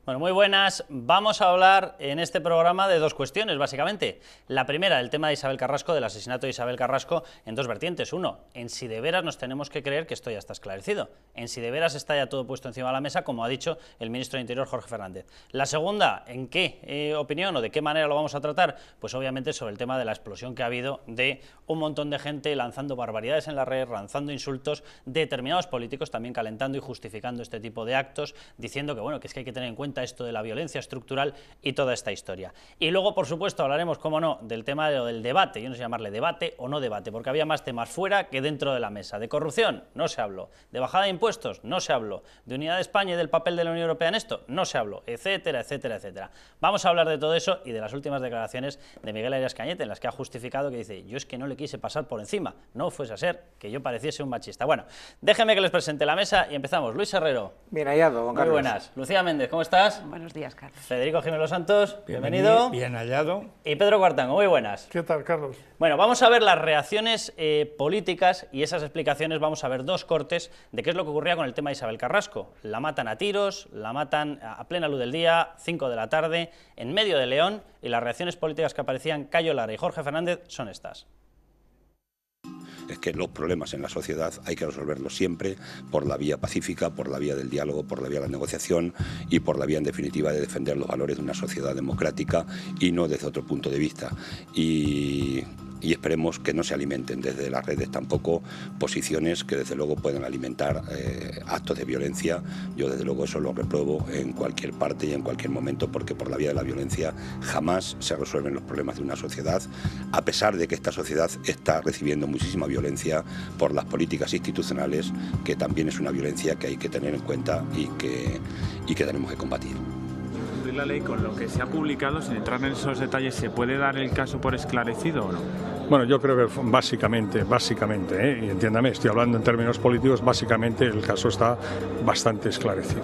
Bueno, muy buenas. Vamos a hablar en este programa de dos cuestiones, básicamente. La primera, el tema de Isabel Carrasco, del asesinato de Isabel Carrasco, en dos vertientes. Uno, en si de veras nos tenemos que creer que esto ya está esclarecido, en si de veras está ya todo puesto encima de la mesa, como ha dicho el ministro de Interior, Jorge Fernández. La segunda, ¿en qué opinión o de qué manera lo vamos a tratar? Pues obviamente sobre el tema de la explosión que ha habido de un montón de gente lanzando barbaridades en la red, lanzando insultos, determinados políticos también calentando y justificando este tipo de actos, diciendo que, bueno, que es que hay que tener en cuenta esto de la violencia estructural y toda esta historia. Y luego, por supuesto, hablaremos, cómo no, del tema del debate, yo no sé llamarle debate o no debate, porque había más temas fuera que dentro de la mesa. De corrupción, no se habló. De bajada de impuestos, no se habló. De unidad de España y del papel de la Unión Europea en esto, no se habló, etcétera, etcétera, etcétera. Vamos a hablar de todo eso y de las últimas declaraciones de Miguel Arias Cañete, en las que ha justificado que dice, yo es que no le quise pasar por encima, no fuese a ser que yo pareciese un machista. Bueno, déjenme que les presente la mesa y empezamos. Luis Herrero. Bien hallado, don Carlos. Muy buenas. Lucía Méndez, ¿cómo estás? Buenos días, Carlos. Federico Jiménez Los Santos, bienvenido. Bien hallado. Y Pedro Cuartango, muy buenas. ¿Qué tal, Carlos? Bueno, vamos a ver las reacciones políticas y esas explicaciones. Vamos a ver dos cortes de qué es lo que ocurría con el tema de Isabel Carrasco. La matan a tiros, la matan a plena luz del día, 5 de la tarde, en medio de León, y las reacciones políticas que aparecían Cayo Lara y Jorge Fernández son estas. Es que los problemas en la sociedad hay que resolverlos siempre por la vía pacífica, por la vía del diálogo, por la vía de la negociación y por la vía, en definitiva, de defender los valores de una sociedad democrática y no desde otro punto de vista. Y esperemos que no se alimenten desde las redes tampoco posiciones que desde luego pueden alimentar actos de violencia. Yo desde luego eso lo repruebo en cualquier parte y en cualquier momento, porque por la vía de la violencia jamás se resuelven los problemas de una sociedad, a pesar de que esta sociedad está recibiendo muchísima violencia por las políticas institucionales, que también es una violencia que hay que tener en cuenta y que tenemos que combatir. La ley, con lo que se ha publicado, sin entrar en esos detalles, ¿se puede dar el caso por esclarecido o no? Bueno, yo creo que básicamente, y entiéndame, estoy hablando en términos políticos, básicamente el caso está bastante esclarecido.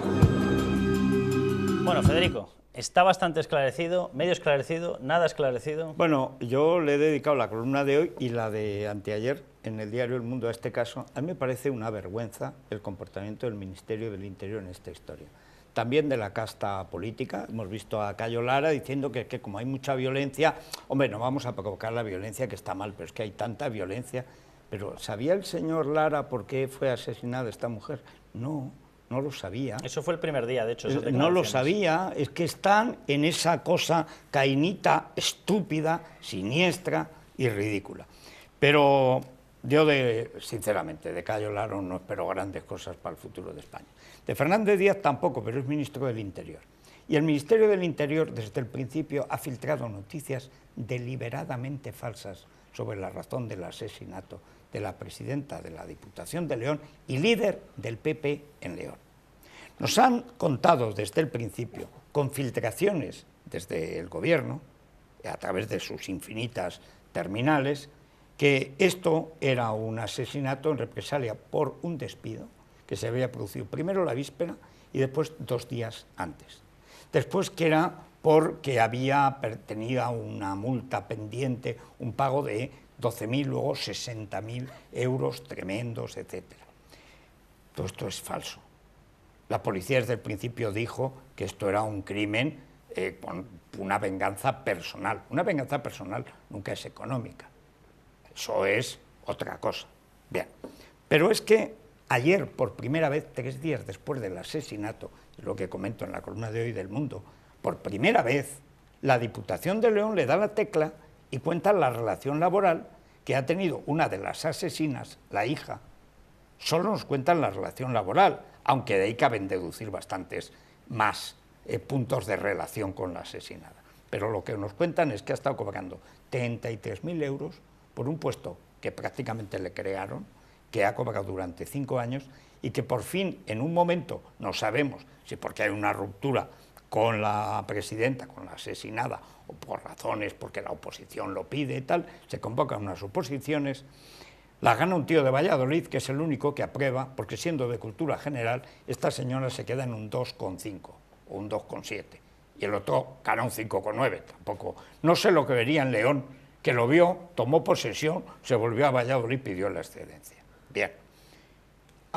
Bueno, Federico, ¿está bastante esclarecido, medio esclarecido, nada esclarecido? Bueno, yo le he dedicado la columna de hoy y la de anteayer en el diario El Mundo a este caso. A mí me parece una vergüenza el comportamiento del Ministerio del Interior en esta historia. También de la casta política. Hemos visto a Cayo Lara diciendo que como hay mucha violencia, hombre, no vamos a provocar la violencia, que está mal, pero es que hay tanta violencia. Pero ¿sabía el señor Lara por qué fue asesinada esta mujer? No, no lo sabía. Eso fue el primer día, de hecho. No lo sabía, es que están en esa cosa cainita, estúpida, siniestra y ridícula. Pero yo, sinceramente, de Cayo Lara no espero grandes cosas para el futuro de España. De Fernández Díaz tampoco, pero es ministro del Interior. Y el Ministerio del Interior, desde el principio, ha filtrado noticias deliberadamente falsas sobre la razón del asesinato de la presidenta de la Diputación de León y líder del PP en León. Nos han contado desde el principio, con filtraciones desde el gobierno, a través de sus infinitas terminales, que esto era un asesinato en represalia por un despido que se había producido primero la víspera y después 2 días antes. Después que era porque había tenido una multa pendiente, un pago de 12.000, luego 60.000 euros tremendos, etc. Todo esto es falso. La policía desde el principio dijo que esto era un crimen con una venganza personal. Una venganza personal nunca es económica. Eso es otra cosa. Bien, pero es que ayer, por primera vez, 3 días después del asesinato, es lo que comento en la columna de hoy del Mundo, por primera vez la Diputación de León le da la tecla y cuenta la relación laboral que ha tenido una de las asesinas, la hija. Solo nos cuentan la relación laboral, aunque de ahí caben deducir bastantes más puntos de relación con la asesinada. Pero lo que nos cuentan es que ha estado cobrando 33.000 euros por un puesto que prácticamente le crearon, que ha cobrado durante 5 años y que por fin, en un momento, no sabemos si porque hay una ruptura con la presidenta, con la asesinada, o por razones porque la oposición lo pide y tal, se convocan unas oposiciones, las gana un tío de Valladolid, que es el único que aprueba, porque siendo de cultura general, esta señora se queda en un 2,5 o un 2,7, y el otro gana un 5,9, tampoco. No sé lo que vería en León, que lo vio, tomó posesión, se volvió a Valladolid y pidió la excedencia. Bien.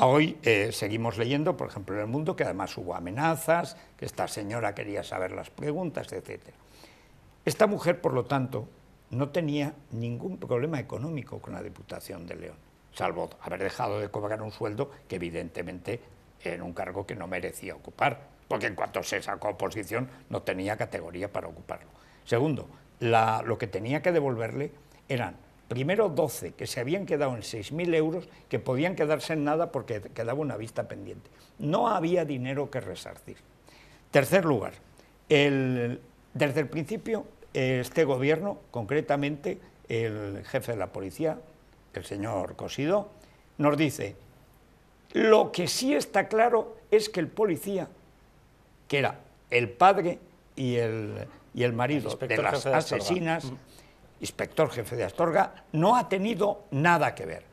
Hoy seguimos leyendo, por ejemplo, en El Mundo, que además hubo amenazas, que esta señora quería saber las preguntas, etc. Esta mujer, por lo tanto, no tenía ningún problema económico con la Diputación de León, salvo haber dejado de cobrar un sueldo que evidentemente era un cargo que no merecía ocupar, porque en cuanto se sacó a oposición no tenía categoría para ocuparlo. Segundo, lo que tenía que devolverle eran, primero 12, que se habían quedado en 6.000 euros, que podían quedarse en nada porque quedaba una vista pendiente. No había dinero que resarcir. Tercer lugar, desde el principio, este gobierno, concretamente el jefe de la policía, el señor Cosidó, nos dice, lo que sí está claro es que el policía, que era el padre y el marido de las asesinas, inspector jefe de Astorga, no ha tenido nada que ver.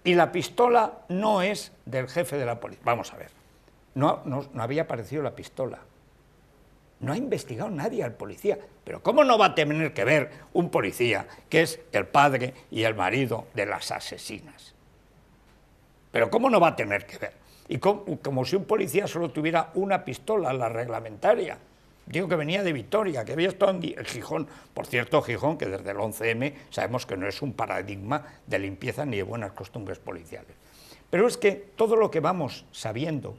Y la pistola no es del jefe de la policía. Vamos a ver, no había aparecido la pistola. No ha investigado nadie al policía. Pero ¿cómo no va a tener que ver un policía que es el padre y el marido de las asesinas? Pero ¿cómo no va a tener que ver? Y como si un policía solo tuviera una pistola, la reglamentaria. Digo que venía de Vitoria, que había estado en Gijón. Por cierto, Gijón, que desde el 11M sabemos que no es un paradigma de limpieza ni de buenas costumbres policiales. Pero es que todo lo que vamos sabiendo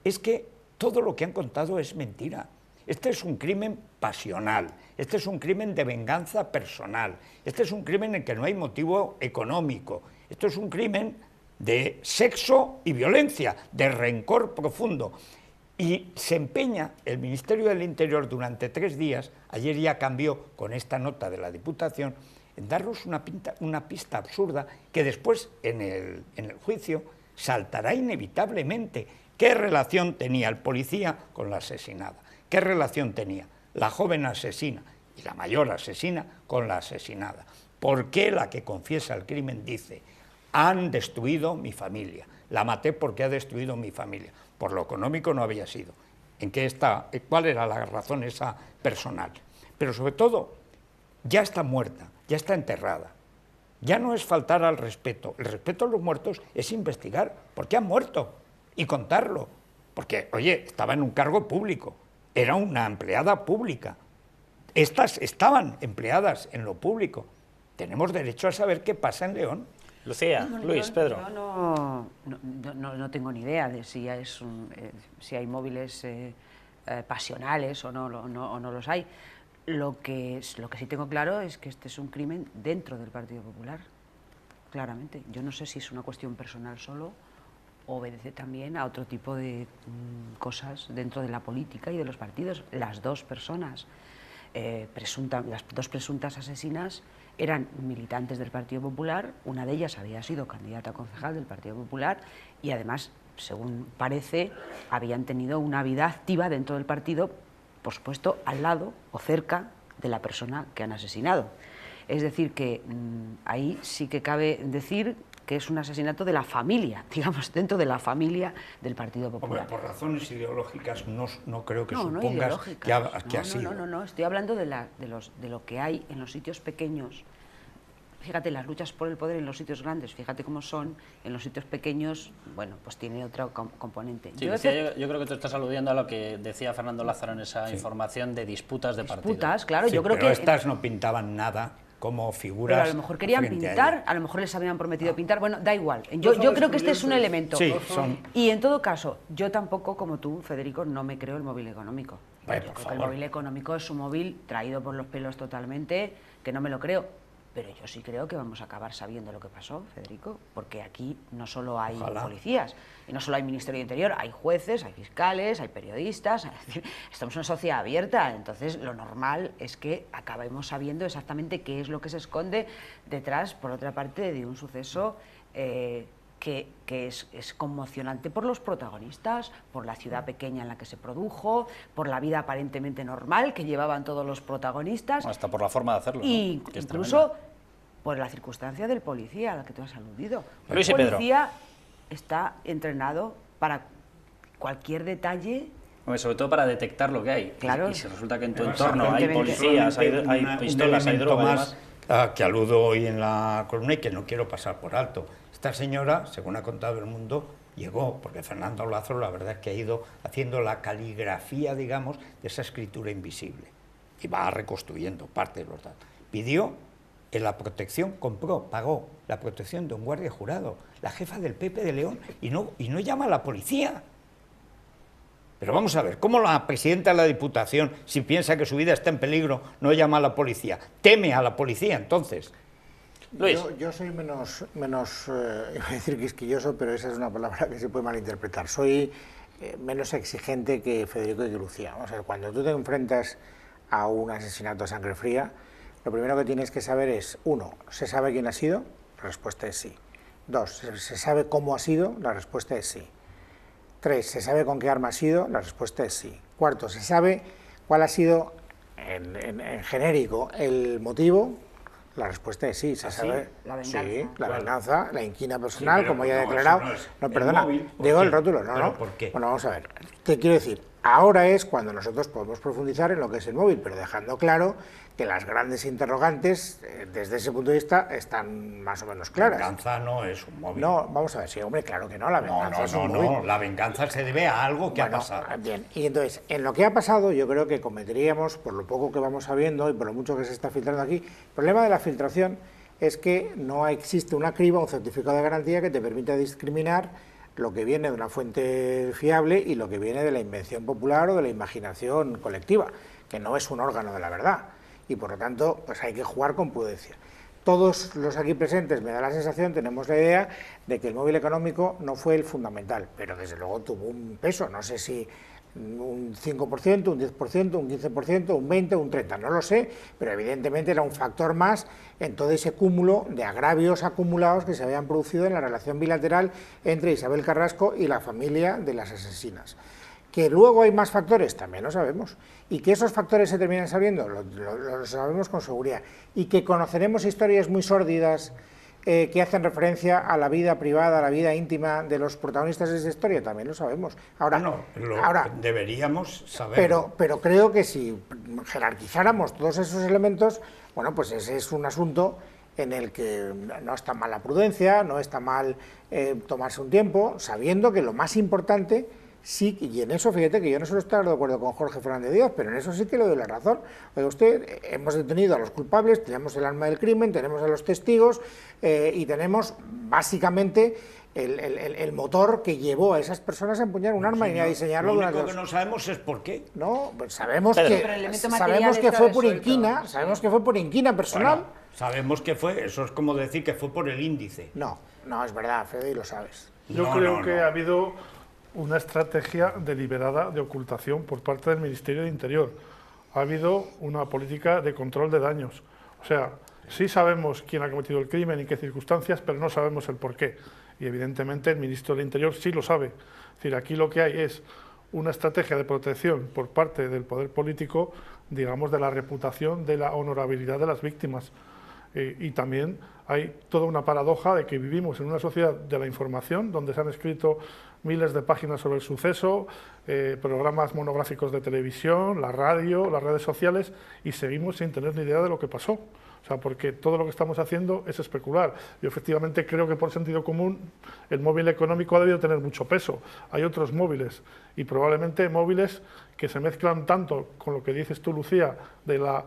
es que todo lo que han contado es mentira. Este es un crimen pasional, este es un crimen de venganza personal, este es un crimen en el que no hay motivo económico, esto es un crimen de sexo y violencia, de rencor profundo. Y se empeña el Ministerio del Interior durante 3 días, ayer ya cambió con esta nota de la Diputación, en darnos una pista absurda que después en el juicio saltará inevitablemente. ¿Qué relación tenía el policía con la asesinada? ¿Qué relación tenía la joven asesina y la mayor asesina con la asesinada? ¿Por qué la que confiesa el crimen dice, han destruido mi familia, la maté porque ha destruido mi familia? Por lo económico no había sido. ¿En qué está? ¿Cuál era la razón esa personal? Pero sobre todo, ya está muerta, ya está enterrada. Ya no es faltar al respeto. El respeto a los muertos es investigar por qué han muerto y contarlo. Porque, oye, estaba en un cargo público. Era una empleada pública. Estas estaban empleadas en lo público. Tenemos derecho a saber qué pasa en León. Lucía, Luis, Pedro. Yo no tengo ni idea de si hay móviles pasionales o no los hay. Lo que sí tengo claro es que este es un crimen dentro del Partido Popular, claramente. Yo no sé si es una cuestión personal solo, obedece también a otro tipo de cosas dentro de la política y de los partidos. Las dos personas, las dos presuntas asesinas, eran militantes del Partido Popular, una de ellas había sido candidata a concejal del Partido Popular y además, según parece, habían tenido una vida activa dentro del partido, por supuesto, al lado o cerca de la persona que han asesinado. Es decir, que ahí sí que cabe decir que es un asesinato de la familia, digamos, dentro de la familia del Partido Popular. Hombre, por razones ideológicas no creo que supongas que ha sido. No, estoy hablando de lo que hay en los sitios pequeños. Fíjate, las luchas por el poder en los sitios grandes, fíjate cómo son, en los sitios pequeños, bueno, pues tiene otro componente. Sí, yo creo que tú estás aludiendo a lo que decía Fernando Lázaro en esa información de disputas de partido. Disputas, claro, Sí, yo creo pero que... estas no pintaban nada como figuras. Pero a lo mejor querían pintar, a lo mejor les habían prometido pintar, bueno, da igual. Yo creo que este es un elemento. Sí, Y en todo caso, yo tampoco, como tú, Federico, no me creo el móvil económico. Vaya, Yo por creo que el favor. móvil económico es un móvil traído por los pelos totalmente, que no me lo creo. Pero yo sí creo que vamos a acabar sabiendo lo que pasó, Federico, porque aquí no solo hay policías, y no solo hay Ministerio de Interior, hay jueces, hay fiscales, hay periodistas, es decir, estamos en una sociedad abierta, entonces lo normal es que acabemos sabiendo exactamente qué es lo que se esconde detrás, por otra parte, de un suceso que es conmocionante por los protagonistas, por la ciudad pequeña en la que se produjo, por la vida aparentemente normal que llevaban todos los protagonistas. Hasta por la forma de hacerlo. Y ¿no? Que es incluso tremenda. por la circunstancia del policía a la que tú has aludido. Luis y El Pedro. policía está entrenado para cualquier detalle. Hombre, sobre todo para detectar lo que hay. Claro. Y si resulta que en tu Además, entorno hay evidentemente. policías, hay pistolas, hay droga, más que aludo hoy en la columna y que no quiero pasar por alto. Esta señora, según ha contado El Mundo, llegó, porque Fernando Lázaro la verdad es que ha ido haciendo la caligrafía, digamos, de esa escritura invisible, y va reconstruyendo parte de los datos. Pidió la protección, compró, pagó la protección de un guardia jurado, la jefa del PP de León, y no llama a la policía. Pero vamos a ver, ¿cómo la presidenta de la Diputación, si piensa que su vida está en peligro, no llama a la policía? Teme a la policía, entonces. Luis. Yo soy menos iba a decir quisquilloso, pero esa es una palabra que se puede malinterpretar. Soy menos exigente que Federico y que Lucía. Vamos a ver, cuando tú te enfrentas a un asesinato a sangre fría, lo primero que tienes que saber es, 1, ¿se sabe quién ha sido? La respuesta es sí. 2, ¿se sabe cómo ha sido? La respuesta es sí. 3, ¿se sabe con qué arma ha sido? La respuesta es sí. 4, ¿se sabe cuál ha sido, en genérico, el motivo? La respuesta es sí, se sabe. La venganza. Sí, la venganza, la inquina personal, sí, como ya he no, declarado. eso no es. No, El perdona, móvil, ¿por digo qué? el rótulo, no, ¿Pero no. por qué? Bueno, vamos a ver. Te quiero decir, ahora es cuando nosotros podemos profundizar en lo que es el móvil, pero dejando claro que las grandes interrogantes, desde ese punto de vista, están más o menos claras. La venganza no es un móvil. No, vamos a ver, sí, hombre, claro que no, la venganza es un móvil. No, la venganza se debe a algo que ha pasado. Bien, y entonces, en lo que ha pasado, yo creo que cometeríamos, por lo poco que vamos sabiendo y por lo mucho que se está filtrando aquí, el problema de la filtración es que no existe una criba, un certificado de garantía que te permita discriminar lo que viene de una fuente fiable y lo que viene de la invención popular o de la imaginación colectiva, que no es un órgano de la verdad, y por lo tanto pues hay que jugar con prudencia. Todos los aquí presentes, me da la sensación, tenemos la idea de que el móvil económico no fue el fundamental, pero desde luego tuvo un peso, no sé si un 5%, un 10%, un 15%, un 20%, un 30%, no lo sé, pero evidentemente era un factor más en todo ese cúmulo de agravios acumulados que se habían producido en la relación bilateral entre Isabel Carrasco y la familia de las asesinas. Que luego hay más factores, también lo sabemos, y que esos factores se terminan sabiendo, lo sabemos con seguridad, y que conoceremos historias muy sórdidas que hacen referencia a la vida privada, a la vida íntima de los protagonistas de esa historia, también lo sabemos. Ahora, deberíamos saberlo. Pero creo que si jerarquizáramos todos esos elementos, bueno, pues ese es un asunto en el que no está mal la prudencia, no está mal tomarse un tiempo, sabiendo que lo más importante, sí, y en eso fíjate que yo no suelo estar de acuerdo con Jorge Fernández Díaz, pero en eso sí que le doy la razón. Oiga usted, hemos detenido a los culpables, tenemos el arma del crimen, tenemos a los testigos y tenemos básicamente el motor que llevó a esas personas a empuñar un arma y a diseñarlo. Lo único que no sabemos es por qué. No, pues sabemos Pedro. que fue por inquina, sabemos que fue por inquina personal. Bueno, sabemos que fue, eso es como decir que fue por el índice. No, es verdad, Fede, y lo sabes. Yo creo que ha habido una estrategia deliberada de ocultación por parte del Ministerio de Interior. Ha habido una política de control de daños. O sea, sí sabemos quién ha cometido el crimen y en qué circunstancias, pero no sabemos el porqué. Y evidentemente el Ministro del Interior sí lo sabe. Es decir, aquí lo que hay es una estrategia de protección por parte del poder político, digamos, de la reputación, de la honorabilidad de las víctimas. Y también hay toda una paradoja de que vivimos en una sociedad de la información, donde se han escrito miles de páginas sobre el suceso, programas monográficos de televisión, la radio, las redes sociales, y seguimos sin tener ni idea de lo que pasó. O sea, porque todo lo que estamos haciendo es especular. Yo efectivamente creo que por sentido común el móvil económico ha debido tener mucho peso. Hay otros móviles, y probablemente móviles que se mezclan tanto con lo que dices tú, Lucía, de la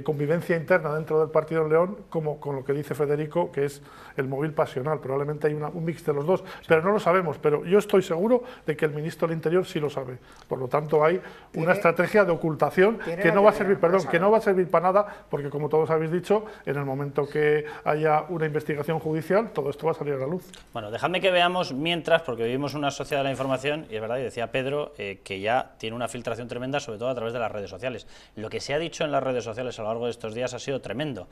convivencia interna dentro del Partido de León, como con lo que dice Federico, que es el móvil pasional. Probablemente hay un mix de los dos, pero no lo sabemos. Pero yo estoy seguro de que el ministro del Interior sí lo sabe. Por lo tanto, hay una estrategia de ocultación que no va a servir, que no va a servir para nada, porque como todos habéis dicho, en el momento que haya una investigación judicial, todo esto va a salir a la luz. Bueno, dejadme que veamos mientras, porque vivimos una sociedad de la información, y es verdad, y decía Pedro, que ya tiene una filtración tremenda, sobre todo a través de las redes sociales. Lo que se ha dicho en las redes sociales a lo largo de estos días ha sido tremendo.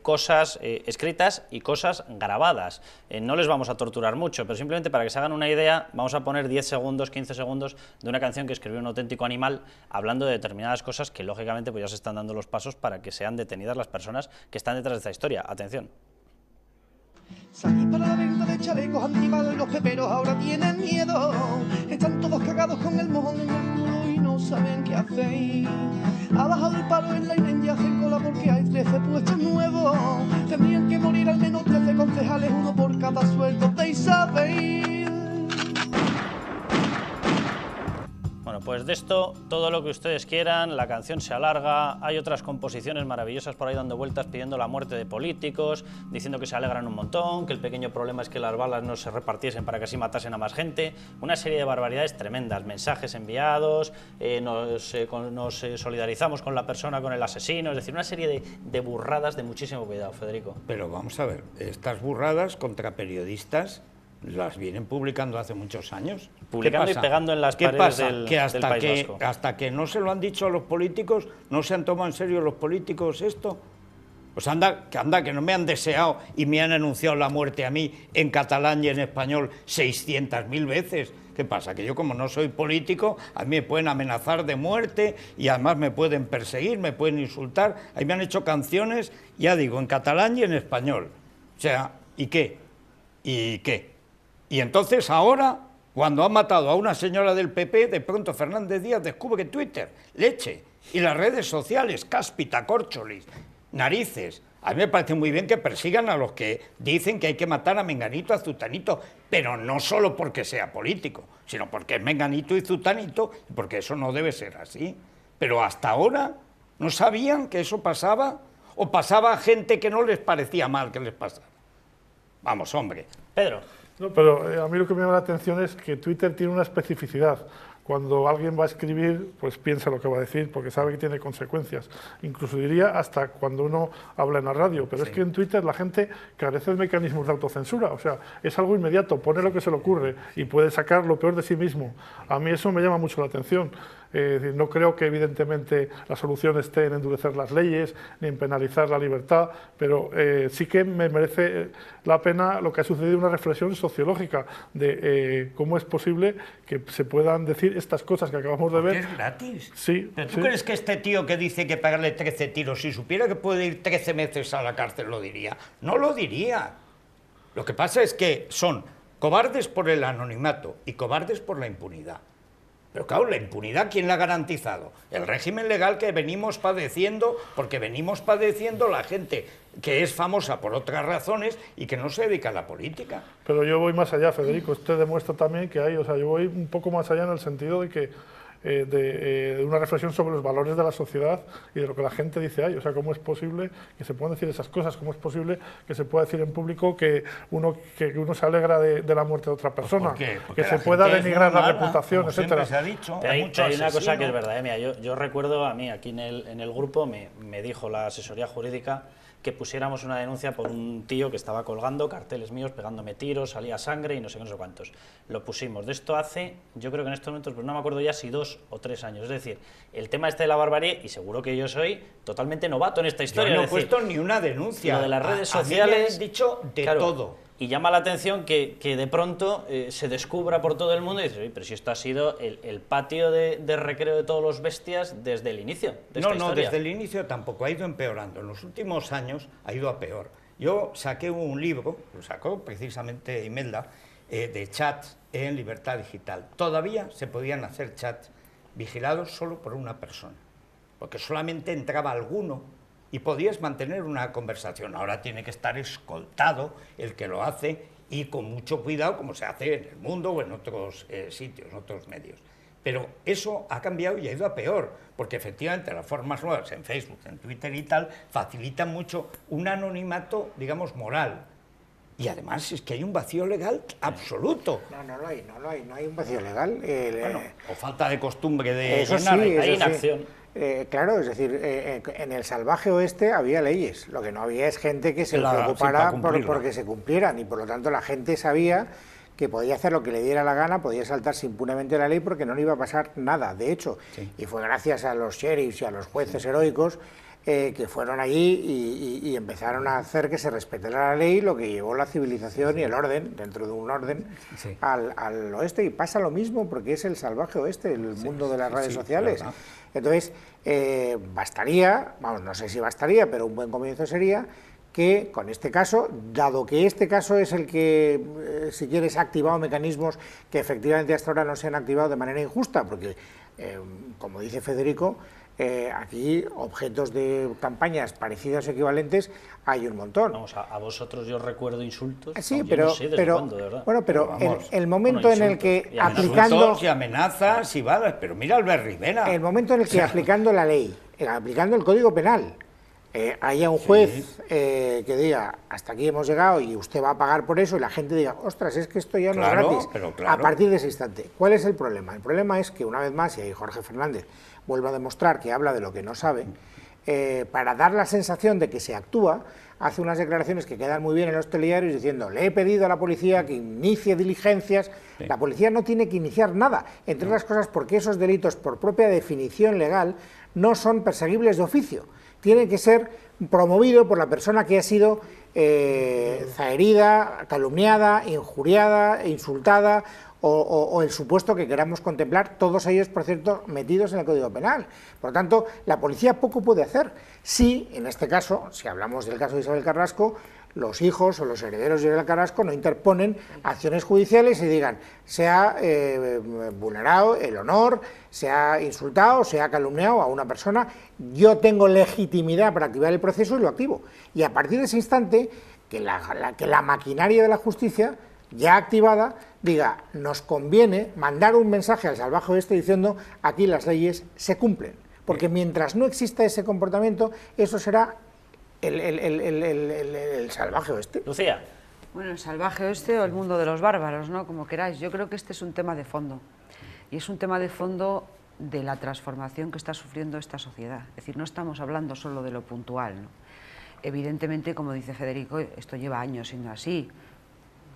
Cosas escritas y cosas grabadas. No les vamos a torturar mucho, pero simplemente para que se hagan una idea, vamos a poner 10 segundos, 15 segundos de una canción que escribió un auténtico animal hablando de determinadas cosas que lógicamente pues ya se están dando los pasos para que sean detenidas las personas que están detrás de esta historia. Atención. Salí para la venta de chalecos antibalas, los peperos ahora tienen miedo. Están todos cagados con el mojón en el culo y no no saben qué hacéis. Ha bajado el paro en la INE y hacen cola porque hay 13 puestos nuevos. Tendrían que morir al menos 13 concejales, uno por cada sueldo de Isabel. Bueno, pues de esto, todo lo que ustedes quieran, la canción se alarga, hay otras composiciones maravillosas por ahí dando vueltas pidiendo la muerte de políticos, diciendo que se alegran un montón, que el pequeño problema es que las balas no se repartiesen para que así matasen a más gente, una serie de barbaridades tremendas, mensajes enviados, nos solidarizamos con la persona, con el asesino, es decir, una serie de burradas de muchísimo cuidado, Federico. Pero vamos a ver, estas burradas contra periodistas las vienen publicando hace muchos años. Publicando y pegando en las paredes del País Vasco. Hasta que no se lo han dicho a los políticos, no se han tomado en serio los políticos esto. Pues anda, que no me han deseado y me han anunciado la muerte a mí en catalán y en español 600.000 veces. ¿Qué pasa? Que yo, como no soy político, a mí me pueden amenazar de muerte y además me pueden perseguir, me pueden insultar. Ahí me han hecho canciones, ya digo, en catalán y en español. O sea, ¿y qué? ¿Y qué? Y entonces ahora, cuando han matado a una señora del PP, de pronto Fernández Díaz descubre que Twitter, leche, y las redes sociales, cáspita, córcholis, narices. A mí me parece muy bien que persigan a los que dicen que hay que matar a Menganito, a Zutanito, pero no solo porque sea político, sino porque es Menganito y Zutanito, porque eso no debe ser así. Pero hasta ahora no sabían que eso pasaba, o pasaba a gente que no les parecía mal que les pasara. Vamos, hombre. Pedro. No, pero a mí lo que me llama la atención es que Twitter tiene una especificidad. Cuando alguien va a escribir, pues piensa lo que va a decir, porque sabe que tiene consecuencias. Incluso diría hasta cuando uno habla en la radio. Pero sí, es que en Twitter la gente carece de mecanismos de autocensura. O sea, es algo inmediato, pone lo que se le ocurre y puede sacar lo peor de sí mismo. A mí eso me llama mucho la atención. No creo que evidentemente la solución esté en endurecer las leyes ni en penalizar la libertad, pero sí que me merece la pena lo que ha sucedido, una reflexión sociológica de cómo es posible que se puedan decir estas cosas que acabamos de ver. ¿Es gratis? Sí. ¿Pero tú crees que este tío que dice que pagarle 13 tiros, si supiera que puede ir 13 meses a la cárcel, lo diría? No lo diría. Lo que pasa es que son cobardes por el anonimato y cobardes por la impunidad. Pero claro, la impunidad, ¿quién la ha garantizado? El régimen legal que venimos padeciendo, porque venimos padeciendo la gente que es famosa por otras razones y que no se dedica a la política. Pero yo voy más allá, Federico. Usted demuestra también que hay, o sea, yo voy un poco más allá en el sentido de que de una reflexión sobre los valores de la sociedad y de lo que la gente dice ahí. O sea, ¿cómo es posible que se puedan decir esas cosas? ¿Cómo es posible que se pueda decir en público que uno se alegra de la muerte de otra persona? Que se pueda denigrar la reputación, etcétera. Se ha dicho, hay una cosa que es verdad, mira, yo recuerdo a mí, aquí en el grupo, me dijo la asesoría jurídica que pusiéramos una denuncia por un tío que estaba colgando carteles míos, pegándome tiros, salía sangre y no sé qué, no sé cuántos. Lo pusimos. De esto hace, yo creo que en estos momentos, pues no me acuerdo ya si 2 o 3 años. Es decir, el tema este de la barbarie, y seguro que yo soy totalmente novato en esta historia. Yo no he puesto ni una denuncia. Lo de las redes sociales. A mí me han dicho de todo. Y llama la atención que de pronto se descubra por todo el mundo y dices, oye, pero si esto ha sido el patio de recreo de todos los bestias desde el inicio de esta historia. No, desde el inicio tampoco, ha ido empeorando. En los últimos años ha ido a peor. Yo saqué un libro, lo sacó precisamente Imelda, de chats en libertad digital. Todavía se podían hacer chats vigilados solo por una persona, porque solamente entraba alguno y podías mantener una conversación. Ahora tiene que estar escoltado el que lo hace y con mucho cuidado, como se hace en el mundo o en otros sitios, en otros medios. Pero eso ha cambiado y ha ido a peor, porque efectivamente las formas nuevas en Facebook, en Twitter y tal, facilitan mucho un anonimato, digamos, moral. Y además es que hay un vacío legal absoluto. No hay un vacío legal. Bueno, o falta de costumbre de eso llenar. Sí, hay inacción. Claro, es decir, en el salvaje oeste había leyes, lo que no había es gente que se preocupara porque se cumplieran, y por lo tanto la gente sabía que podía hacer lo que le diera la gana, podía saltarse impunemente la ley porque no le iba a pasar nada, de hecho, y fue gracias a los sheriffs y a los jueces heroicos que fueron allí y empezaron a hacer que se respetara la ley, lo que llevó la civilización y el orden, dentro de un orden, al oeste. Y pasa lo mismo porque es el salvaje oeste, el mundo de las redes sociales. ¿Verdad? Entonces, bastaría, vamos, no sé si bastaría, pero un buen comienzo sería que con este caso, dado que este caso es el que, si quieres, ha activado mecanismos que efectivamente hasta ahora no se han activado de manera injusta, porque como dice Federico, aquí objetos de campañas parecidas o equivalentes hay un montón. Vamos, a vosotros yo recuerdo insultos. Sí, yo no sé desde cuándo, de verdad. Bueno, pero vamos. el momento en el que aplicando... Insultos y amenazas y balas, pero mira Albert Rivera. El momento en el que aplicando la ley, aplicando el Código Penal, haya un juez que diga, hasta aquí hemos llegado y usted va a pagar por eso, y la gente diga, ostras, es que esto ya no es gratis, pero claro. A partir de ese instante. ¿Cuál es el problema? El problema es que, una vez más, y ahí Jorge Fernández vuelve a demostrar que habla de lo que no sabe, para dar la sensación de que se actúa, hace unas declaraciones que quedan muy bien en los telediarios diciendo, le he pedido a la policía que inicie diligencias. Sí. La policía no tiene que iniciar nada, entre otras cosas porque esos delitos, por propia definición legal, no son perseguibles de oficio. Tiene que ser promovido por la persona que ha sido zaherida, calumniada, injuriada, insultada o el supuesto que queramos contemplar, todos ellos, por cierto, metidos en el Código Penal. Por lo tanto, la policía poco puede hacer. Si, en este caso, si hablamos del caso de Isabel Carrasco, los hijos o los herederos de Isabel Carrasco no interponen acciones judiciales y digan, se ha vulnerado el honor, se ha insultado, se ha calumniado a una persona, yo tengo legitimidad para activar el proceso y lo activo. Y a partir de ese instante, que la maquinaria de la justicia, ya activada, diga, nos conviene mandar un mensaje al salvaje oeste diciendo, aquí las leyes se cumplen. Porque mientras no exista ese comportamiento, eso será el salvaje oeste. Lucía. Bueno, el salvaje oeste o el mundo de los bárbaros, ¿no? Como queráis. Yo creo que este es un tema de fondo. Y es un tema de fondo de la transformación que está sufriendo esta sociedad. Es decir, no estamos hablando solo de lo puntual, ¿no? Evidentemente, como dice Federico, esto lleva años siendo así.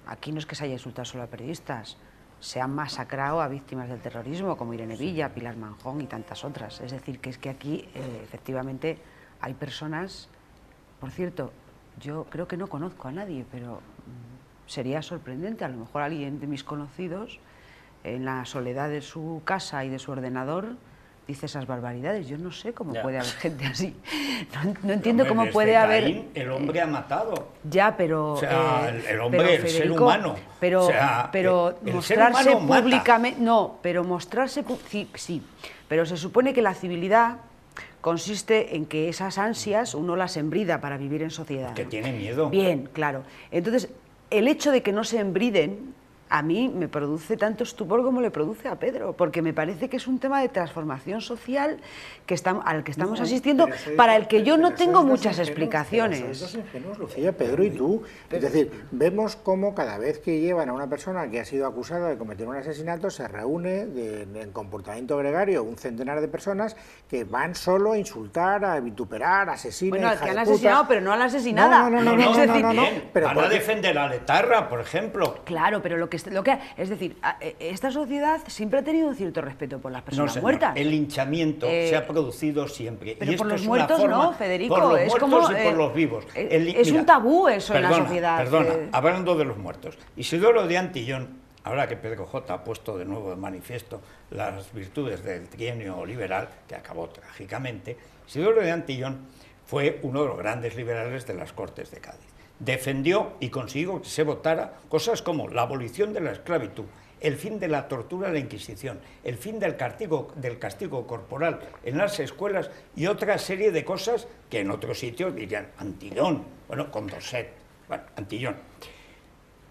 Aquí no es que se haya insultado solo a periodistas, se han masacrado a víctimas del terrorismo, como Irene Villa, Pilar Manjón y tantas otras. Es decir, que es que aquí, efectivamente, hay personas... Por cierto, yo creo que no conozco a nadie, pero sería sorprendente, a lo mejor alguien de mis conocidos, en la soledad de su casa y de su ordenador, dice esas barbaridades. Yo no sé cómo puede haber gente así. No entiendo cómo puede haber... Caín, el hombre ha matado. Ya, pero... O sea, el hombre, pero, Federico, el ser humano. Pero, o sea, pero el mostrarse ser humano públicamente... No, pero mostrarse... Sí, pero se supone que la civilidad consiste en que esas ansias uno las embrida para vivir en sociedad. Que tiene miedo. Bien, claro. Entonces, el hecho de que no se embriden, a mí me produce tanto estupor como le produce a Pedro, porque me parece que es un tema de transformación social que al que estamos asistiendo, para el que yo no tengo muchas explicaciones. Sois dos ingenuos, Lucía, Pedro y tú. Es decir, vemos cómo cada vez que llevan a una persona que ha sido acusada de cometer un asesinato, se reúne en comportamiento gregario un centenar de personas que van solo a insultar, a vituperar, a asesinar. Bueno, al que han asesinado, pero no a la asesinada. No. Pero van a defender a la etarra, por ejemplo. Claro, pero es decir, esta sociedad siempre ha tenido un cierto respeto por las personas muertas. El linchamiento se ha producido siempre. Pero y por esto los muertos no, Federico. Por los es muertos como, y por los vivos. Es un tabú eso en la sociedad. Perdona, hablando de los muertos. Isidoro de Antillón, ahora que Pedro J. ha puesto de nuevo de manifiesto las virtudes del trienio liberal, que acabó trágicamente, Isidoro de Antillón fue uno de los grandes liberales de las Cortes de Cádiz. Defendió y consiguió que se votara cosas como la abolición de la esclavitud, el fin de la tortura de la Inquisición, el fin del castigo corporal en las escuelas y otra serie de cosas que en otros sitios dirían Antillón, bueno, Condorcet, bueno, Antillón.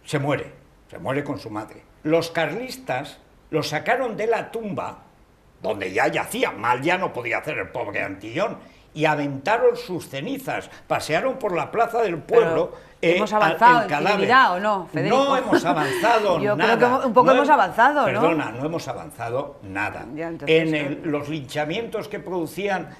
Se muere con su madre. Los carlistas lo sacaron de la tumba, donde ya yacía, mal ya no podía hacer el pobre Antillón, y aventaron sus cenizas, pasearon por la plaza del pueblo. ¿Hemos avanzado en civilidad o no, Federico? No hemos avanzado Yo nada. Creo que un poco hemos avanzado, ¿no? Perdona, no hemos avanzado nada. Ya, entonces, los linchamientos que producían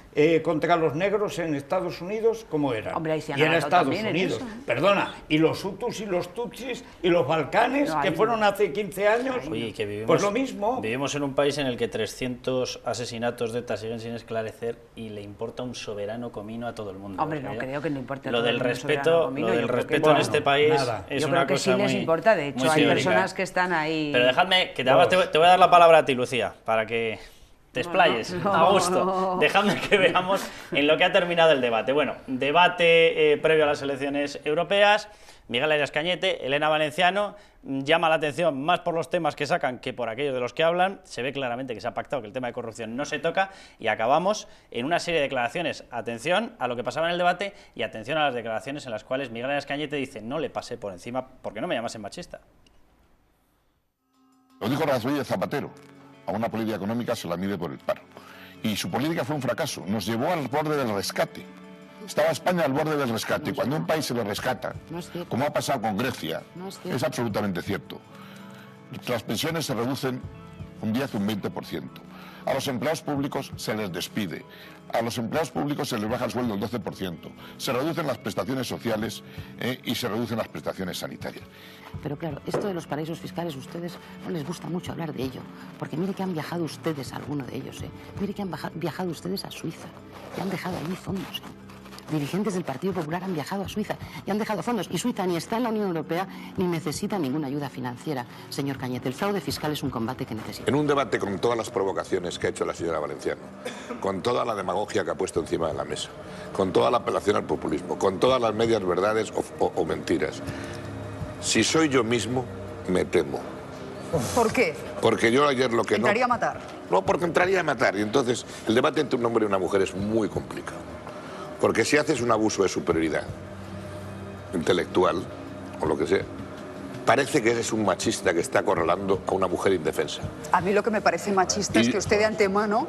contra los negros en Estados Unidos, ¿cómo eran? Hombre, ahí se han y en Estados Unidos. En eso. Perdona, y los Hutus y los Tutsis y los Balcanes, que fueron hace 15 años, Oye, que vivimos, pues lo mismo. Vivimos en un país en el que 300 asesinatos de ETA siguen sin esclarecer y le importa un soberano comino a todo el mundo. Hombre, no creo que no importe a lo todo del el mundo respeto, comino, lo del respeto en este país es yo una creo que cosa sí les muy, importa, de hecho hay teórica. personas que están ahí. Pero dejadme, que te voy a dar la palabra a ti, Lucía, para que te explayes, No. a gusto. Dejadme que veamos en lo que ha terminado el debate. Bueno, debate previo a las elecciones europeas. Miguel Arias Cañete, Elena Valenciano, llama la atención más por los temas que sacan que por aquellos de los que hablan. Se ve claramente que se ha pactado que el tema de corrupción no se toca y acabamos en una serie de declaraciones. Atención a lo que pasaba en el debate y atención a las declaraciones en las cuales Miguel Arias Cañete dice: no le pasé por encima porque no me llamasen machista. Lo dijo Rodríguez Zapatero: a una política económica se la mide por el paro. Y su política fue un fracaso, nos llevó al borde del rescate. Estaba España al borde del rescate. Y cuando un país se le rescata, como ha pasado con Grecia, es absolutamente cierto. Las pensiones se reducen un 10 o un 20%. A los empleados públicos se les despide. A los empleados públicos se les baja el sueldo el 12%. Se reducen las prestaciones sociales y se reducen las prestaciones sanitarias. Pero claro, esto de los paraísos fiscales, ustedes no les gusta mucho hablar de ello. Porque mire que han viajado ustedes a alguno de ellos. Mire que han viajado ustedes a Suiza. Y han dejado allí fondos. Dirigentes del Partido Popular han viajado a Suiza y han dejado fondos. Y Suiza ni está en la Unión Europea ni necesita ninguna ayuda financiera. Señor Cañete, el fraude fiscal es un combate que necesita. En un debate con todas las provocaciones que ha hecho la señora Valenciano, con toda la demagogia que ha puesto encima de la mesa, con toda la apelación al populismo, con todas las medias verdades o mentiras, si soy yo mismo, me temo. ¿Por qué? Porque yo ayer lo que ¿Entraría a matar? No, porque entraría a matar. Y entonces el debate entre un hombre y una mujer es muy complicado. Porque si haces un abuso de superioridad intelectual o lo que sea, parece que eres un machista que está acorralando a una mujer indefensa. A mí lo que me parece machista es que usted de antemano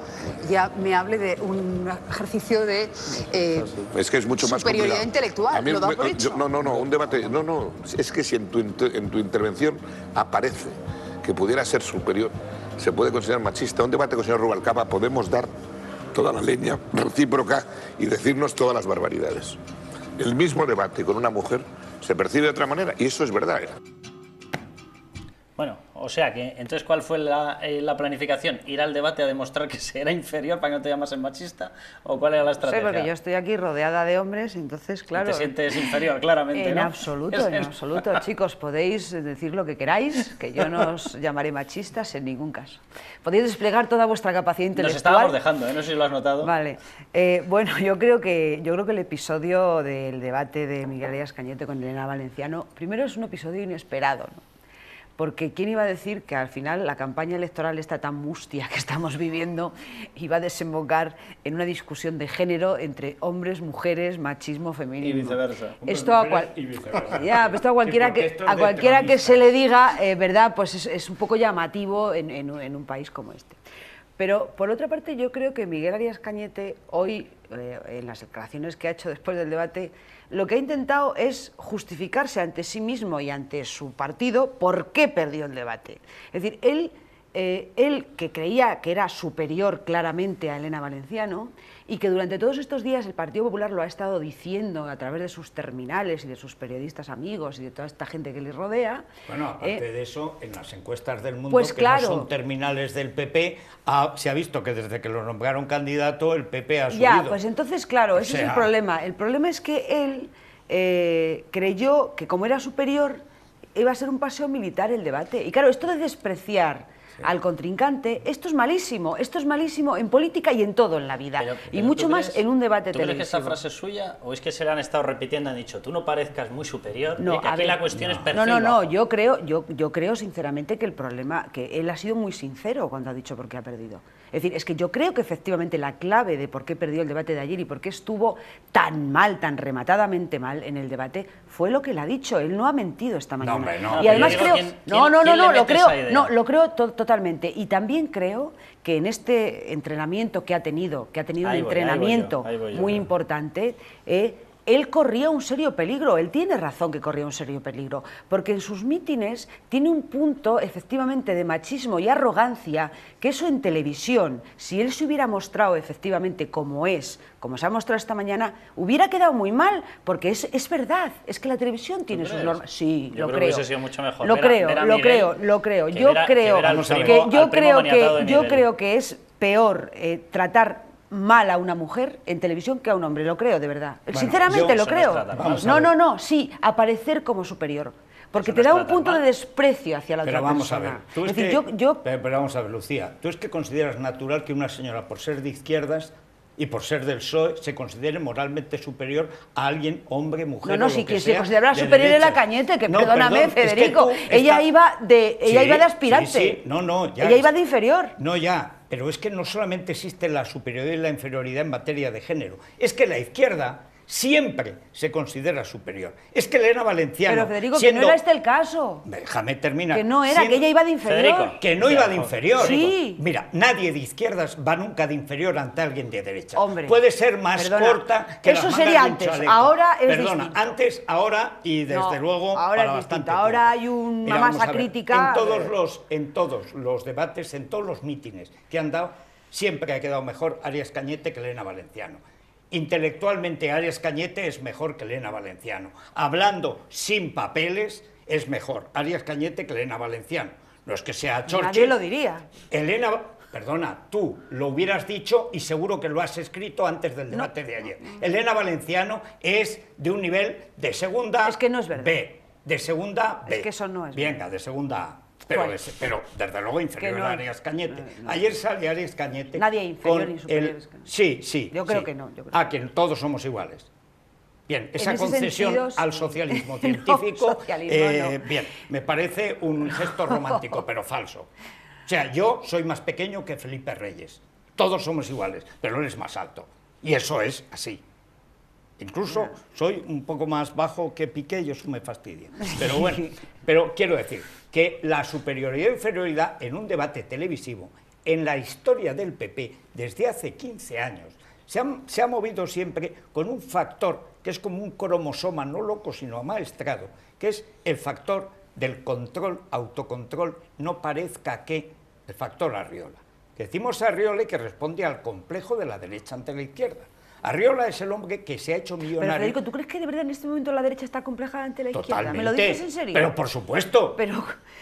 ya me hable de un ejercicio de es que es mucho más superioridad complicado. intelectual. A mí ¿Lo da por hecho? No, un debate... No, es que si en tu intervención aparece que pudiera ser superior, se puede considerar machista. Un debate con el señor Rubalcaba podemos dar toda la leña recíproca y decirnos todas las barbaridades. El mismo debate con una mujer se percibe de otra manera, y eso es verdad. Bueno, o sea que, entonces, ¿cuál fue la planificación? ¿Ir al debate a demostrar que se era inferior para que no te llamasen machista? ¿O cuál era la estrategia? Sí, porque yo estoy aquí rodeada de hombres, entonces, claro... Y te sientes inferior, claramente, en ¿no? Absoluto, en absoluto. Chicos, podéis decir lo que queráis, que yo no os llamaré machistas en ningún caso. Podéis desplegar toda vuestra capacidad intelectual. Nos estábamos dejando, no sé si lo has notado. Vale. Bueno, yo creo que el episodio del debate de Miguel Arias Cañete con Elena Valenciano, primero es un episodio inesperado, ¿no? Porque ¿quién iba a decir que al final la campaña electoral esta tan mustia que estamos viviendo iba a desembocar en una discusión de género entre hombres, mujeres, machismo, feminismo? Y viceversa. Esto a cualquiera que se le diga, ¿verdad? Pues es un poco llamativo en un país como este. Pero, por otra parte, yo creo que Miguel Arias Cañete, hoy, en las declaraciones que ha hecho después del debate, lo que ha intentado es justificarse ante sí mismo y ante su partido por qué perdió el debate. Es decir, él que creía que era superior claramente a Elena Valenciano y que durante todos estos días el Partido Popular lo ha estado diciendo a través de sus terminales y de sus periodistas amigos y de toda esta gente que les rodea. Bueno, aparte de eso, en las encuestas del mundo, pues que claro, no son terminales del PP, se ha visto que desde que lo nombraron candidato el PP ha subido. Ya, pues entonces, claro, ese es el problema. El problema es que él creyó que como era superior iba a ser un paseo militar el debate. Y claro, esto de despreciar al contrincante, esto es malísimo en política y en todo en la vida, y mucho más en un debate televisivo. ¿Tú crees que esta frase es suya o es que se la han estado repitiendo? Han dicho, tú no parezcas muy superior, no, que aquí la cuestión es perfil No, bajo. yo creo sinceramente que el problema, que él ha sido muy sincero cuando ha dicho por qué ha perdido. Es decir, es que yo creo que efectivamente la clave de por qué perdió el debate de ayer y por qué estuvo tan mal, tan rematadamente mal en el debate, fue lo que él ha dicho. Él no ha mentido esta mañana. No, hombre, no. Y además creo... Lo creo totalmente. Y también creo que en este entrenamiento que ha tenido un entrenamiento muy importante, él corría un serio peligro. Él tiene razón que corría un serio peligro, porque en sus mítines tiene un punto efectivamente de machismo y arrogancia, que eso en televisión, si él se hubiera mostrado efectivamente como se ha mostrado esta mañana, hubiera quedado muy mal, porque es verdad, es que la televisión tiene sus normas. Sí, yo creo que hubiese sido mucho mejor. Lo creo. Yo creo que es peor tratar mal a una mujer en televisión que a un hombre, lo creo, de verdad. Sinceramente lo creo. Sí, aparecer como superior. Porque Eso te no da es un punto tratar de mal. desprecio hacia la Pero otra vamos a persona. ver, tú Es es decir, que, pero vamos a ver, Lucía, tú es que consideras natural que una señora, por ser de izquierdas y por ser del PSOE, se considere moralmente superior a alguien, hombre, mujer No, o si lo que quien se sea, consideraba de superior era derechas. Cañete, que No, perdóname, perdón, es que Federico, tú ella iba de Sí, aspirante. sí, sí. No, ya. Ella iba de inferior. No, ya, pero es que no solamente existe la superioridad y la inferioridad en materia de género, es que la izquierda siempre se considera superior. Es que Elena Valenciano... Pero Federico, que no era este el caso. Déjame terminar. Que no era, que ella iba de inferior. Federico, Que no iba de inferior. Sí. Mira, nadie de izquierdas va nunca de inferior ante alguien de derecha. Hombre, puede ser más perdona, corta que eso las sería mangas de un antes, chaleco. ahora es Perdona, distinto. antes, ahora y desde No, luego ahora para es bastante distinto. Ahora tiempo. hay una Mira, masa vamos a ver, crítica. En todos los debates, en todos los mítines que han dado, siempre ha quedado mejor Arias Cañete que Elena Valenciano. Intelectualmente Arias Cañete es mejor que Elena Valenciano. Hablando sin papeles es mejor Arias Cañete que Elena Valenciano. No es que sea Churchill. Nadie lo diría. Elena, perdona, tú lo hubieras dicho y seguro que lo has escrito antes del debate de ayer. Elena Valenciano es de un nivel de segunda Es que no es verdad. B, de segunda B. Es que eso no es Venga, de segunda A. Pero, ¿Cuál? pero desde luego inferior Que no. a Arias Cañete. No. Ayer sale Arias Cañete. Nadie inferior con ni superior el... es Cañete. Sí. Yo creo sí. que no, yo creo Ah, que todos somos iguales. Bien, esa ese concesión sentido, sí. al socialismo No, científico, socialismo no. bien, me parece un gesto romántico, pero falso. O sea, yo soy más pequeño que Felipe Reyes. Todos somos iguales, pero él es más alto. Y eso es así. Incluso soy un poco más bajo que Piqué y eso me fastidia. Pero bueno, pero quiero decir que la superioridad e inferioridad en un debate televisivo, en la historia del PP, desde hace 15 años, se ha movido siempre con un factor que es como un cromosoma, no loco, sino amaestrado, que es el factor del control, autocontrol, no parezca que, el factor Arriola. Que decimos Arriola y que responde al complejo de la derecha ante la izquierda. Arriola es el hombre que se ha hecho Pero millonario. Federico, ¿tú crees que de verdad en este momento la derecha está compleja ante la izquierda? Totalmente. ¿Me lo dices en serio? Pero por supuesto. Pero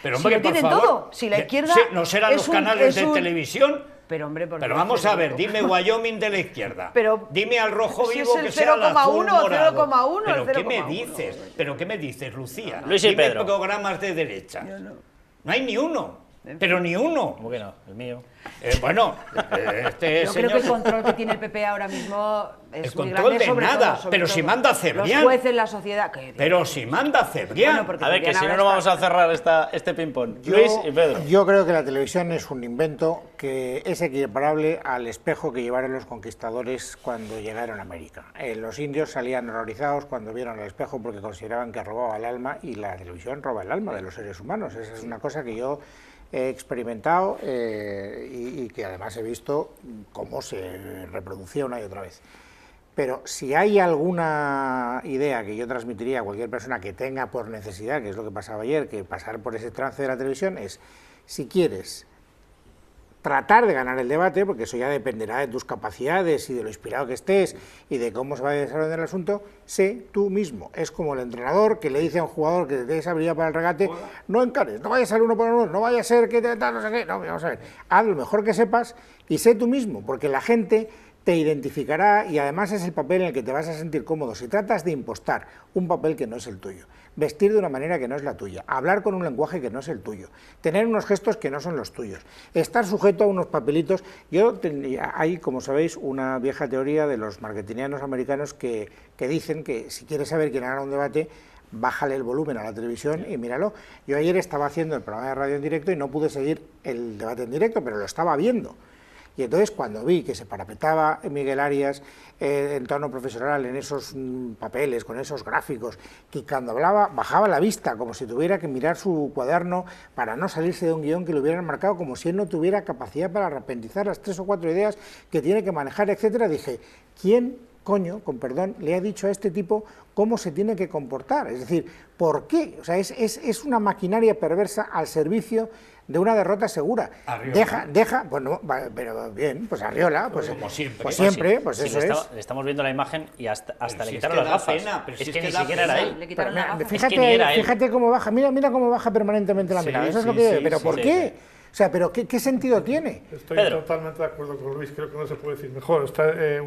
si hombre, lo por tienen favor. todo, si la izquierda Sí, no serán es los un- canales es de un- televisión. Pero hombre, por Pero favor, vamos a ver, Federico. dime Wyoming de la izquierda. Pero dime al rojo si es vivo el que sea el 0,1, azul morado. 0,1, ¿Pero el qué me 0,1. dices? ¿Pero qué me dices, Lucía? Luis y Dime Pedro. programas de derecha. No hay ni uno. Pero ni uno. ¿Cómo que no? El mío. Bueno, este Yo señor... creo que el control que tiene el PP ahora mismo es El muy control grande, de sobre nada, todo, sobre pero todo. si manda Cebrián. Los jueces, la sociedad... que- Pero si manda Cebrián. Bueno, porque A ver, que Cebrián si no, ahora no vamos está- a cerrar este ping-pong. Luis y Pedro. Yo creo que la televisión es un invento que es equiparable al espejo que llevaron los conquistadores cuando llegaron a América. Los indios salían horrorizados cuando vieron el espejo porque consideraban que robaba el alma, y la televisión roba el alma de los seres humanos. Esa es una cosa que yo he experimentado y que además he visto cómo se reproducía una y otra vez. Pero si hay alguna idea que yo transmitiría a cualquier persona que tenga por necesidad, que es lo que pasaba ayer, que pasar por ese trance de la televisión, es, si quieres tratar de ganar el debate, porque eso ya dependerá de tus capacidades y de lo inspirado que estés y de cómo se va a desarrollar el asunto, sé tú mismo. Es como el entrenador que le dice a un jugador que tienes habilidad para el regate, no encares, no vayas al uno por uno, no vaya a ser que te tal, no sé qué, no, vamos a ver, haz lo mejor que sepas y sé tú mismo, porque la gente te identificará y además es el papel en el que te vas a sentir cómodo. Si tratas de impostar un papel que no es el tuyo, vestir de una manera que no es la tuya, hablar con un lenguaje que no es el tuyo, tener unos gestos que no son los tuyos, estar sujeto a unos papelitos. Hay, como sabéis, una vieja teoría de los marketingianos americanos que dicen que si quieres saber quién gana un debate, bájale el volumen a la televisión y míralo. Yo ayer estaba haciendo el programa de radio en directo y no pude seguir el debate en directo, pero lo estaba viendo. Y entonces cuando vi que se parapetaba Miguel Arias en tono profesional en esos papeles, con esos gráficos, que cuando hablaba bajaba la vista, como si tuviera que mirar su cuaderno para no salirse de un guión que le hubieran marcado, como si él no tuviera capacidad para repentizar las 3 o 4 ideas que tiene que manejar, etcétera, dije, ¿quién coño, con perdón, le ha dicho a este tipo cómo se tiene que comportar? Es decir, ¿por qué? O sea, es una maquinaria perversa al servicio de una derrota segura. Deja, pues no, pero bien, pues Arriola, pues como siempre. pues siempre, pues Sí, eso le estamos viendo la imagen y hasta le si quitaron es que las da gafas. pena, pero es si es que que ni da siquiera era pena. él. Le quitaron Pero, las gafas. fíjate, Es que ni era él. fíjate cómo baja, mira cómo baja permanentemente la mirada, eso es lo que sí, pero sí, ¿por sí, qué? sí. O sea, pero ¿qué sentido tiene? Estoy totalmente de acuerdo con Luis, creo que no se puede decir mejor.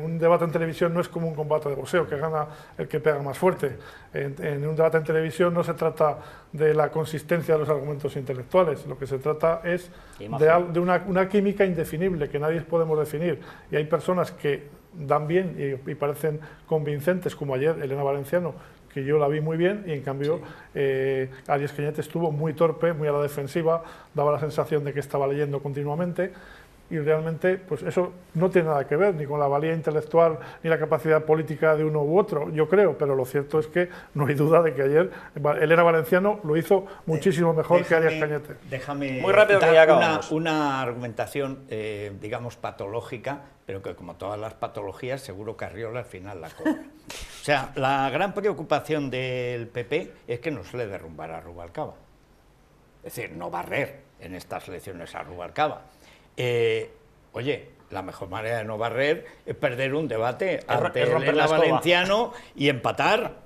Un debate en televisión no es como un combate de boxeo, que gana el que pega más fuerte. En un debate en televisión no se trata de la consistencia de los argumentos intelectuales, lo que se trata es de una química indefinible, que nadie podemos definir. Y hay personas que dan bien y parecen convincentes, como ayer Elena Valenciano, que yo la vi muy bien, y en cambio Arias Cañete estuvo muy torpe, muy a la defensiva, daba la sensación de que estaba leyendo continuamente, y realmente pues eso no tiene nada que ver ni con la valía intelectual ni la capacidad política de uno u otro, yo creo, pero lo cierto es que no hay duda de que ayer Elena Valenciano lo hizo muchísimo mejor que Arias Cañete. Déjame muy rápido, que ya acabamos. Una argumentación, digamos, patológica, pero que como todas las patologías, seguro que Arriola al final la cobra. O sea, la gran preocupación del PP es que no se le derrumbara a Rubalcaba. Es decir, no barrer en estas elecciones a Rubalcaba. Oye, la mejor manera de no barrer es perder un debate ante Elena Valenciano y empatar.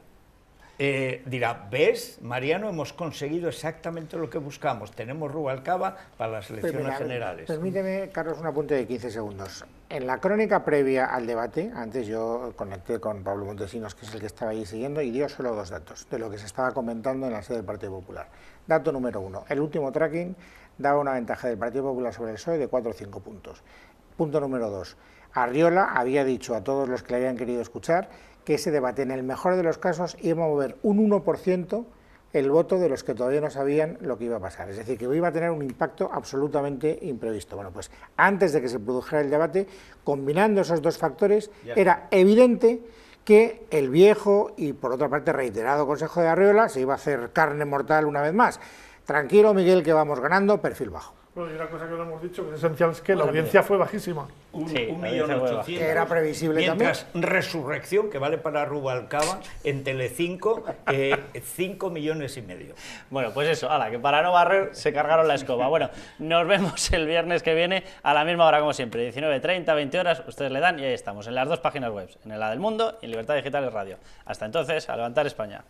Dirá, ¿ves, Mariano? Hemos conseguido exactamente lo que buscamos. Tenemos Rubalcaba para las elecciones generales. Permíteme, Carlos, un apunte de 15 segundos. En la crónica previa al debate, antes yo conecté con Pablo Montesinos, que es el que estaba ahí siguiendo, y dio solo 2 datos de lo que se estaba comentando en la sede del Partido Popular. Dato número 1, el último tracking daba una ventaja del Partido Popular sobre el PSOE de 4 o 5 puntos. Punto número 2, Arriola había dicho a todos los que le habían querido escuchar que ese debate, en el mejor de los casos, iba a mover un 1% el voto de los que todavía no sabían lo que iba a pasar. Es decir, que iba a tener un impacto absolutamente imprevisto. Bueno, pues antes de que se produjera el debate, combinando esos dos factores, era evidente que el viejo y, por otra parte, reiterado consejo de Arriola se iba a hacer carne mortal una vez más. Tranquilo, Miguel, que vamos ganando, perfil bajo. Bueno, y una cosa que no hemos dicho, que es esencial, es que la audiencia fue bajísima. 1.800.000. Que era previsible mientras también. Resurrección, que vale para Rubalcaba, en Telecinco, 5,5 millones. Bueno, pues eso, ala, que para no barrer se cargaron la escoba. Bueno, nos vemos el viernes que viene a la misma hora como siempre, 19:30, 20 horas, ustedes le dan y ahí estamos, en las 2 páginas web, en la del Mundo y en Libertad Digital y Radio. Hasta entonces, a levantar España.